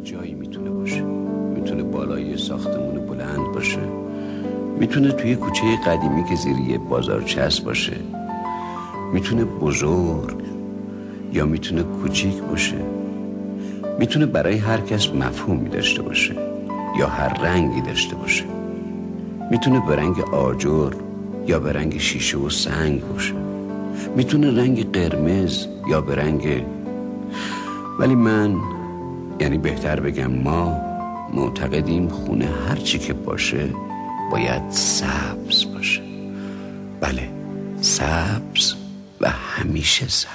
جایی میتونه باشه. میتونه بالای ساختمون بلند باشه، میتونه توی کوچه قدیمی که زیر یه بازارچه است باشه، میتونه بزرگ یا میتونه کوچیک باشه، میتونه برای هر کس مفهومی داشته باشه یا هر رنگی داشته باشه، میتونه به رنگ آجر یا به رنگ شیشه و سنگ باشه، میتونه رنگ قرمز یا به رنگ، ولی من، یعنی بهتر بگم ما، معتقدیم خونه هر چی که باشه باید سبز باشه. بله، سبز و همیشه سبز.